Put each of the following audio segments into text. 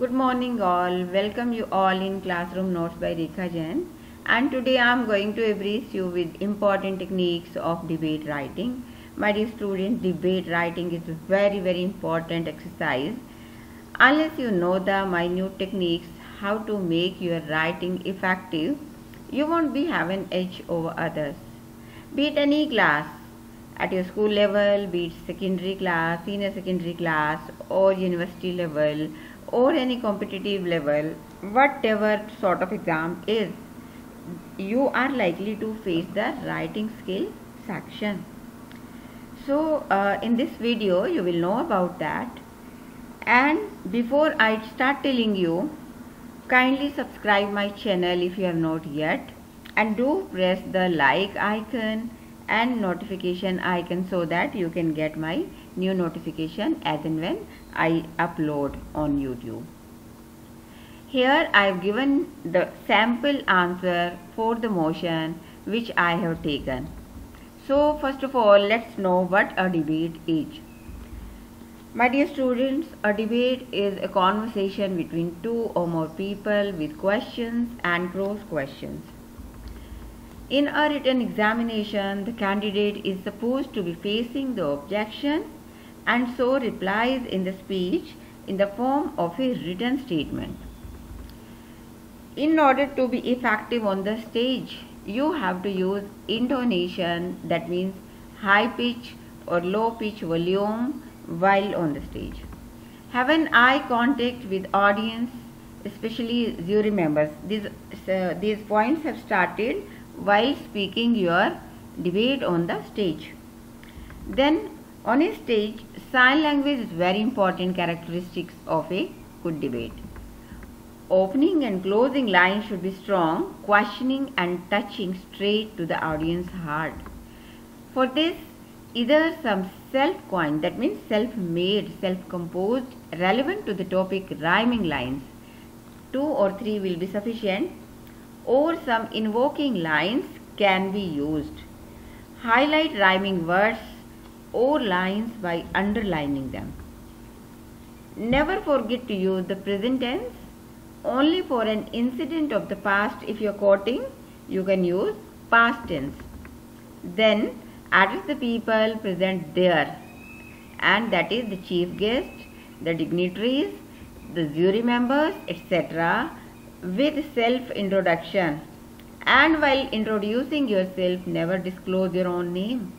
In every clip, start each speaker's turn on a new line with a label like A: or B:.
A: Good morning all. Welcome you all in Classroom Notes by Rekha Jain. And today I am going to brief you with important techniques of debate writing. My dear students, debate writing is a very important exercise. Unless you know the minute techniques how to make your writing effective, you won't be having edge over others. Be it any class, at your school level, be it secondary class, senior secondary class or university level or any competitive level, whatever sort of exam is, you are likely to face the writing skill section. So in this video you will know about that. And before I start telling you, kindly subscribe my channel if you have not yet, and do press the like icon and notification icon so that you can get my new notification as and when I upload on YouTube. Here I have given the sample answer for the motion which I have taken. So first of all, let's know what a debate is. My dear students, a debate is a conversation between two or more people with questions and cross questions. In a written examination, the candidate is supposed to be facing the objection and so replies in the speech in the form of a written statement. In order to be effective on the stage, you have to use intonation, that means high pitch or low pitch volume while on the stage. Have an eye contact with audience, especially jury members. These points have started while speaking your debate on the stage. Then on a stage, sign language is very important characteristics of a good debate. Opening and closing lines should be strong, questioning and touching straight to the audience heart. For this, either some self-coined, that means self-made, self-composed, relevant to the topic rhyming lines, 2 or 3 will be sufficient, or some invoking lines can be used. Highlight rhyming words or lines by underlining them. Never forget to use the present tense. Only for an incident of the past, if you are quoting, you can use past tense. Then address the people present there, and that is the chief guest, the dignitaries, the jury members, etc. with self-introduction. And while introducing yourself, never disclose your own name.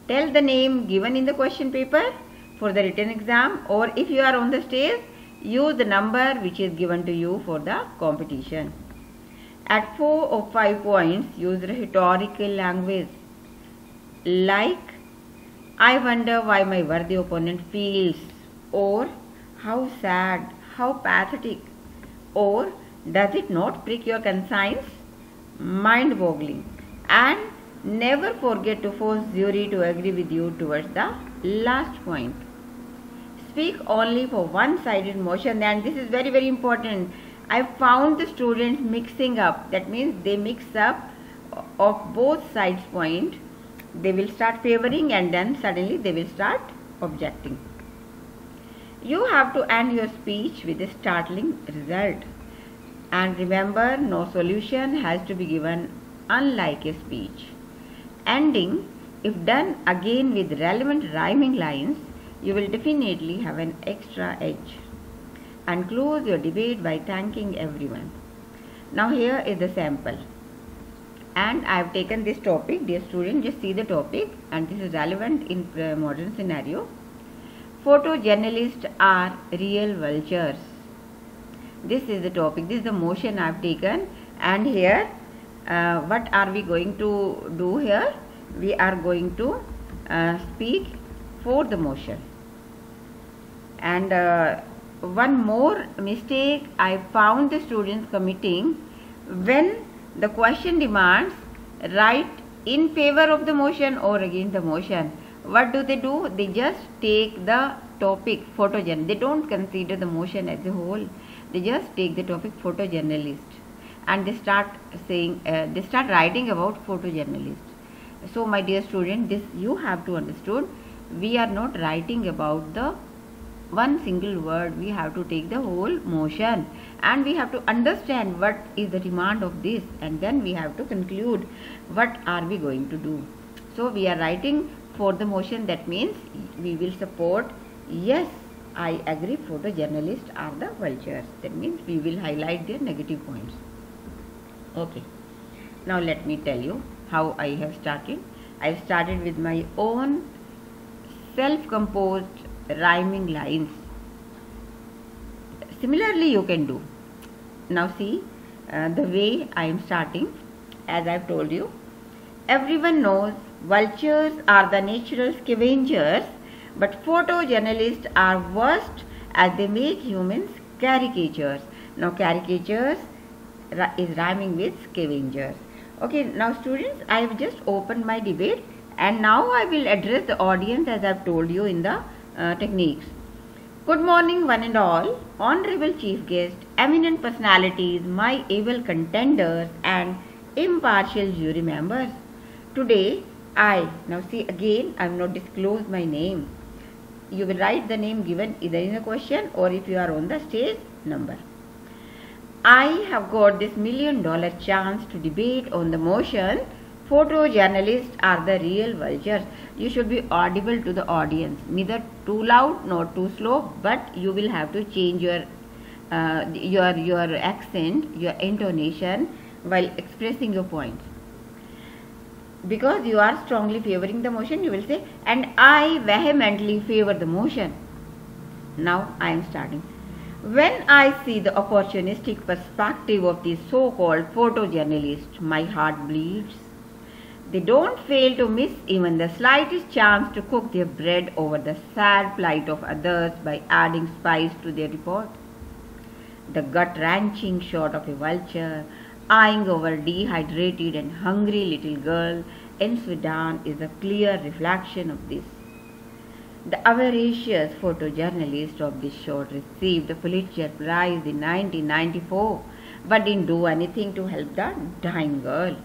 A: Tell the name given in the question paper for the written exam, or if you are on the stage, use the number which is given to you for the competition. At 4 or 5 points, use rhetorical language like, I wonder why my worthy opponent feels, or how sad, how pathetic, or does it not prick your conscience? Mind-boggling. And never forget to force jury to agree with you towards the last point. Speak only for one-sided motion, and this is very important. I found the students mixing up, that means they mix up of both sides point. They will start favoring and then suddenly they will start objecting. You have to end your speech with a startling result. And remember, no solution has to be given unlike a speech. Ending, if done again with relevant rhyming lines, you will definitely have an extra edge. And close your debate by thanking everyone. Now here is the sample. And I have taken this topic, dear student, just see the topic, and this is relevant in modern scenario. Photojournalists are real vultures. This is the topic, this is the motion I have taken, and here what are we going to do here? We are going to speak for the motion. And one more mistake I found the students committing: when the question demands write in favor of the motion or against the motion, what do? They just take the topic photojournalist. They don't consider the motion as a whole. They just take the topic photojournalist and they start saying, they start writing about photojournalist. So my dear student, this you have to understand, we are not writing about the one single word. We have to take the whole motion and we have to understand what is the demand of this, and then we have to conclude what are we going to do. So we are writing for the motion. That means we will support yes, I agree, photojournalists are the vultures. That means we will highlight their negative points. Okay. Now let me tell you how I have started. I have started with my own self-composed rhyming lines. Similarly you can do. Now see the way I am starting. As I have told you, everyone knows vultures are the natural scavengers, but photojournalists are worst as they make humans caricatures. Now caricatures is rhyming with scavengers. Okay, now students, I have just opened my debate and now I will address the audience as I have told you in the techniques. Good morning one and all, honorable chief guest, eminent personalities, my able contenders and impartial jury members. Today now see again, I have not disclosed my name. You will write the name given either in a question or if you are on the stage number. I have got this $1 million chance to debate on the motion photojournalists are the real vultures. You should be audible to the audience, neither too loud nor too slow, but you will have to change your accent, your intonation while expressing your points. Because you are strongly favoring the motion, you will say, and I vehemently favor the motion. Now I am starting. When I see the opportunistic perspective of these so-called photojournalists, my heart bleeds. They don't fail to miss even the slightest chance to cook their bread over the sad plight of others by adding spice to their report. The gut-wrenching shot of a vulture eyeing over a dehydrated and hungry little girl in Sudan is a clear reflection of this. The avaricious photojournalist of this short received the Pulitzer Prize in 1994 but didn't do anything to help the dying girl.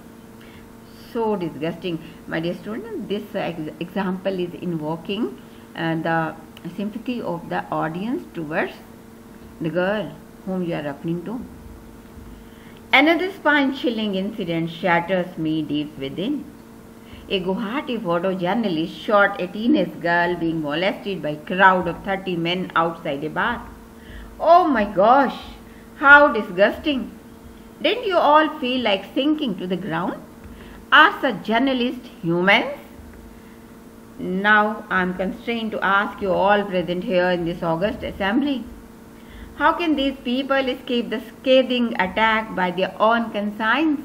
A: So disgusting. My dear students, this example is invoking the sympathy of the audience towards the girl whom you are referring to. Another spine-chilling incident shatters me deep within. A Guwahati photojournalist shot a teenage girl being molested by a crowd of 30 men outside a bar. Oh my gosh, how disgusting. Didn't you all feel like sinking to the ground? Are such journalists humans? Now I am constrained to ask you all present here in this august assembly. How can these people escape the scathing attack by their own conscience?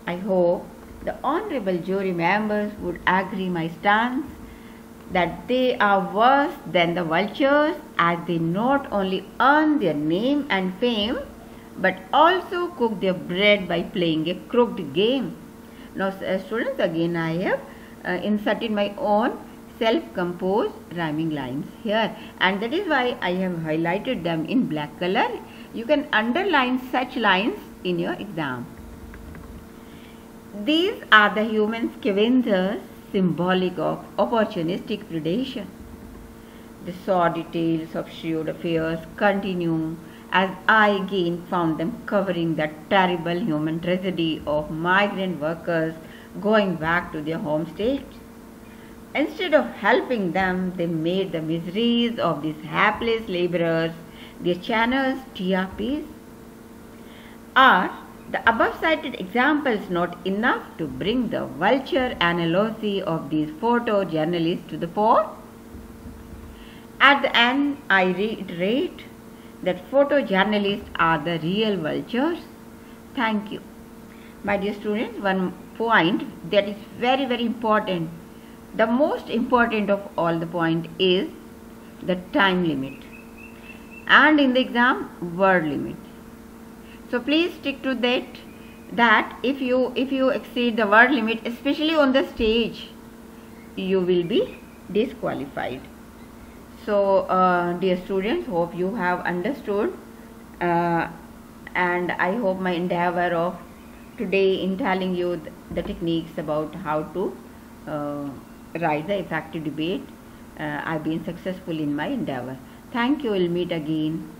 A: I hope the honorable jury members would agree my stance that they are worse than the vultures, as they not only earn their name and fame but also cook their bread by playing a crooked game. Now students, again I have inserted my own self-composed rhyming lines here, and that is why I have highlighted them in black color. You can underline such lines in your exam. These are the human scavengers, symbolic of opportunistic predation. The sordid tales of shrewd affairs continue as I again found them covering the terrible human tragedy of migrant workers going back to their home state. Instead of helping them, they made the miseries of these hapless laborers their channels, TRPs. Are the above cited examples not enough to bring the vulture analogy of these photojournalists to the fore? At the end, I reiterate that photojournalists are the real vultures. Thank you. My dear students, one point that is very, very important. The most important of all the point is the time limit, and in the exam, word limit. So please stick to that if you exceed the word limit, especially on the stage, you will be disqualified. So dear students, hope you have understood, and I hope my endeavor of today in telling you the techniques about how to write the effective debate I've been successful in my endeavor. Thank you. We'll meet again.